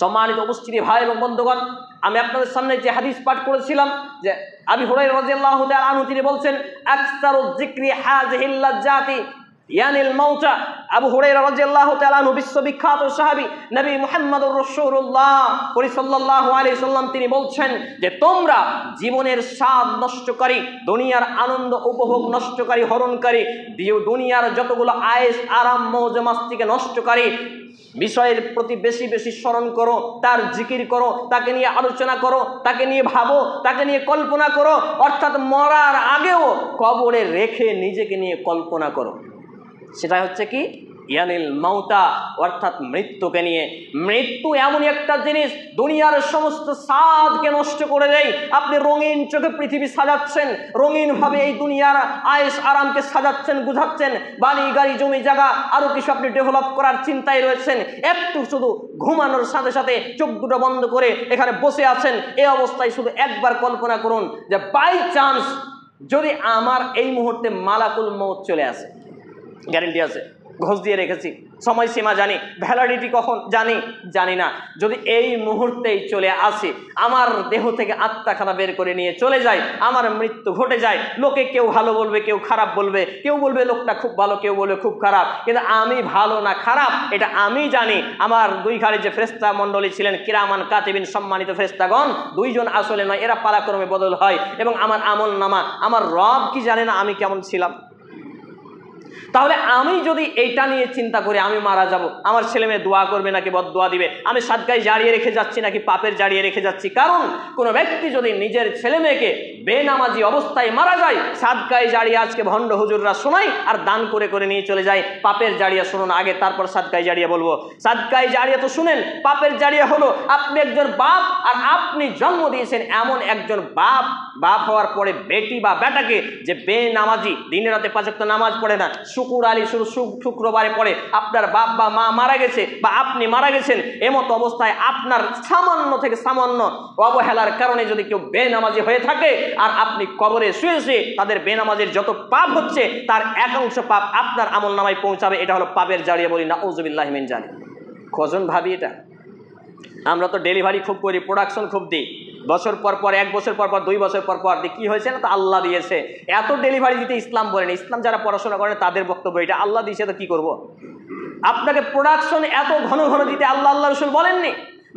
সম্মানিত উপস্থিতি ভাই এবং বন্ধুগণ, আমি আপনাদের সামনে যে হাদিস পাঠ করেছিলাম যে আবু হুরায়রা রাদিয়াল্লাহু তাআলা আনহু তিনি বলছেন, আকসারুয যিকরি হাযিহিল লাজ্জাতি ইয়ানিল মাউতা। আবু হুরায়রা রাদিয়াল্লাহু তাআলা আনহু বিশ্ববিখ্যাত সাহাবী নবী মুহাম্মদুর রাসূলুল্লাহ সাল্লাল্লাহু আলাইহি সাল্লাম তিনি বলছেন যে তোমরা জীবনের স্বাদ নষ্টকারী, দুনিয়ার আনন্দ উপভোগ নষ্টকারী, হরণকারী, দুনিয়ার যতগুলো আয়েশ আরাম মৌজ মাস্তিকে নষ্টকারী বিষয়ের প্রতি বেশি বেশি স্মরণ করো, তার জিকির করো, তাকে নিয়ে আলোচনা করো, তাকে নিয়ে ভাবো, তাকে নিয়ে কল্পনা করো, অর্থাৎ মরার আগেও কবরে রেখে নিজেকে নিয়ে কল্পনা করো। সেটা হচ্ছে কি? ইয়ানিল মাউতা, অর্থাৎ মৃত্যুকে নিয়ে। মৃত্যু এমনই একটা জিনিস দুনিয়ার সমস্ত স্বাদকে নষ্ট করে দেয়। আপনি রঙিন চোখে পৃথিবী সাজাচ্ছেন, রঙিনভাবে এই দুনিয়ার আয়েশ আরামকে সাজাচ্ছেন, গুছাচ্ছেন, বাড়ি গাড়ি জমি জায়গা আরও কিছু আপনি ডেভেলপ করার চিন্তায় রয়েছেন। একটু শুধু ঘুমানোর সাথে সাথে চোখ দুটো বন্ধ করে এখানে বসে আছেন, এই অবস্থায় শুধু একবার কল্পনা করুন যে বাই চান্স যদি আমার এই মুহূর্তে মালাকুল মউত চলে আসে। গ্যারেন্টি আছে, ঘোষ দিয়ে রেখেছি, সময়সীমা জানি, ভ্যালিডিটি কখন জানি না। যদি এই মুহূর্তেই চলে আসে, আমার দেহ থেকে আত্মাখানা বের করে নিয়ে চলে যায়, আমার মৃত্যু ঘটে যায়, লোকে কেউ ভালো বলবে, কেউ খারাপ বলবে, কেউ বলবে লোকটা খুব ভালো, কেউ বলবে খুব খারাপ, কিন্তু আমি ভালো না খারাপ এটা আমি জানি। আমার দুই ঘাড়ে যে ফেরেশতা মণ্ডলী ছিলেন কিরামান কাতিবিন, সম্মানিত ফেরেশতাগণ, দুইজন আসলে নয়, এরা পালাক্রমে বদল হয়। এবং আমার আমল নামা আমার রব কি জানে না আমি কেমন ছিলাম। তাহলে আমি যদি এইটা নিয়ে চিন্তা করি আমি মারা যাব, আমার ছেলে মেয়ে দোয়া করবে নাকি বদদোয়া দিবে, আমি সাদকায় জারিয়ে রেখে যাচ্ছি নাকি পাপের জারিয়ে রেখে যাচ্ছি। কারণ কোনো ব্যক্তি যদি নিজের ছেলে মেয়েকে বেনামাজি অবস্থায় মারা যায়, সাদকায় জারিয়ে আজকে ভণ্ড হুজুররা শোনায় আর দান করে করে নিয়ে চলে যায়। পাপের জারিয়া শুনুন আগে, তারপর সাদকায় জারিয়া বলবো। সাদকায় জারিয়া তো শুনেন, পাপের জারিয়া হলো আপনি একজন বাপ আর আপনি জন্ম দিয়েছেন এমন একজন বাপ হওয়ার পরে বেটি বা বেটাকে যে বেনামাজি, দিনে রাতে 5 ওয়াক্ত নামাজ পড়ে না, শুকুর আলী শুধু শুক্রবারে পড়ে, আপনার বাপ বা মা মারা গেছে বা আপনি মারা গেছেন, এমত অবস্থায় আপনার সামান্য থেকে সামান্য অবহেলার কারণে যদি কেউ বেনামাজি হয়ে থাকে আর আপনি কবরে শুয়ে শুয়ে তাদের বেনামাজির যত পাপ হচ্ছে তার একাংশ পাপ আপনার আমল নামায় পৌঁছাবে। এটা হলো পাপের জারিয়া, বলি না আউযুবিল্লাহি মিন জালিক। কজন ভাবি এটা? আমরা তো ডেলিভারি খুব করি, প্রোডাকশন খুব দিই, বছর পর পর, 1 বছর পর পর, 2 বছর পর পর কি হয়েছে না, তো আল্লাহ দিয়েছে। এত ডেলিভারি দিতে ইসলাম বলেন, ইসলাম যারা পড়াশোনা করেন তাদের বক্তব্য এটা, আল্লাহ দিয়েছে তো কি করব। আপনাকে প্রোডাকশন এত ঘন ঘন দিতে আল্লাহ রাসূল বলেননি,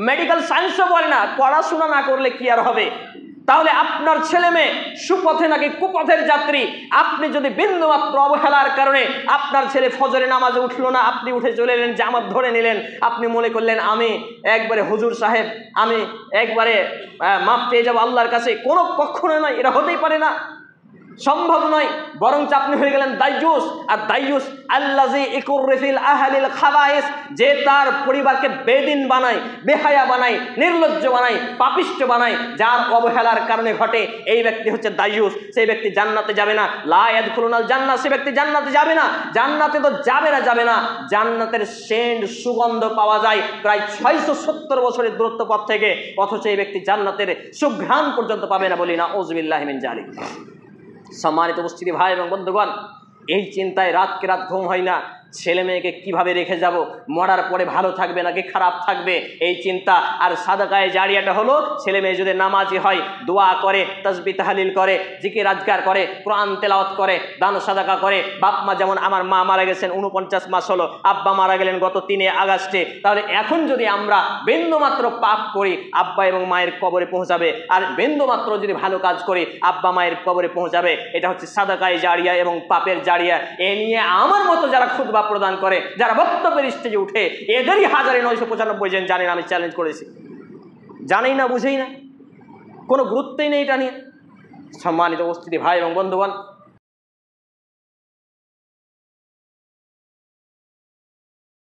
মেডিকেল সায়েন্সও বলে না। পড়াশোনা না করলে কি আর হবে? তাহলে আপনার ছেলে মেয়ে সুপথে নাকি কুপথের যাত্রী, আপনি যদি বিন্দুমাত্র অবহেলার কারণে আপনার ছেলে ফজরে নামাজে উঠলো না, আপনি উঠে চলে এলেন, জামাত ধরে নিলেন, আপনি মনে করলেন আমি একবারে হুজুর সাহেব, আমি একবারে মাপ পেয়ে যাবো আল্লাহর কাছে, কোনো কখনো নয়, এটা হতেই পারে না, সম্ভব নয়। বরঞ্চ আপনি হয়ে গেলেন দাইয়ুস। আর দাইয়ুস আল্লাযী ইকুররিফিল আহলিল খাবায়েস, যে তার পরিবারকে বেদিন বানায়, বেহায়া বানায়, নির্লজ্জ বানায়, পাপিষ্ঠ বানায়, যার অবহেলার কারণে ঘটে, এই ব্যক্তি হচ্ছে দাইয়ুস। সেই ব্যক্তি জান্নাতে যাবে না, লা ইয়াদখুলুনাল জান্নাহ, সে ব্যক্তি জান্নাতে যাবে না। জান্নাতে তো যাবে না, জান্নাতের সেন্ট সুগন্ধ পাওয়া যায় প্রায় 670 বছরের দূরত্ব পথ থেকে, অথচ এই ব্যক্তি জান্নাতের সুঘ্রাণ পর্যন্ত পাবে না, বলি না আউযুবিল্লাহি মিন জালিক। সম্মানিত উপস্থিতি ভাই এবং বন্ধুগণ, এই চিন্তায় রাতকে রাত ঘুম হয় না, ছেলে মেয়েকে কিভাবে রেখে যাব, মরার পরে ভালো থাকবে নাকি খারাপ থাকবে, এই চিন্তা। আর সাদাকায়ে জারিয়াটা হলো ছেলে মেয়ে যদি নামাজি হয়, দোয়া করে, তাসবিহ তাহলিল করে, জিকির আজকার করে, কোরআন তেলাওয়াত করে, দান সাদাকা করে। বাপ মা, যেমন আমার মা মারা গেছেন 49 মাস হলো, আব্বা মারা গেলেন গত 3 আগস্টে। তাহলে এখন যদি আমরা বিন্দুমাত্র পাপ করি, আব্বা এবং মায়ের কবরে পৌঁছাবে, আর বিন্দুমাত্র যদি ভালো কাজ করি, আব্বা মায়ের কবরে পৌঁছাবে। এটা হচ্ছে সাদাকায়ে জারিয়া এবং পাপের জারিয়া। এ নিয়ে আমার মতো যারা খুতবা প্রদান করে, যারা বক্তব্যের স্টেজে উঠে, এদেরই 1995 জন জানেন, আমি চ্যালেঞ্জ করেছি, জানেই না, বুঝেই না, কোনো গুরুত্বই নেই এটা নিয়ে। সম্মানিত উপস্থিতি ভাই এবং বন্ধুগণ,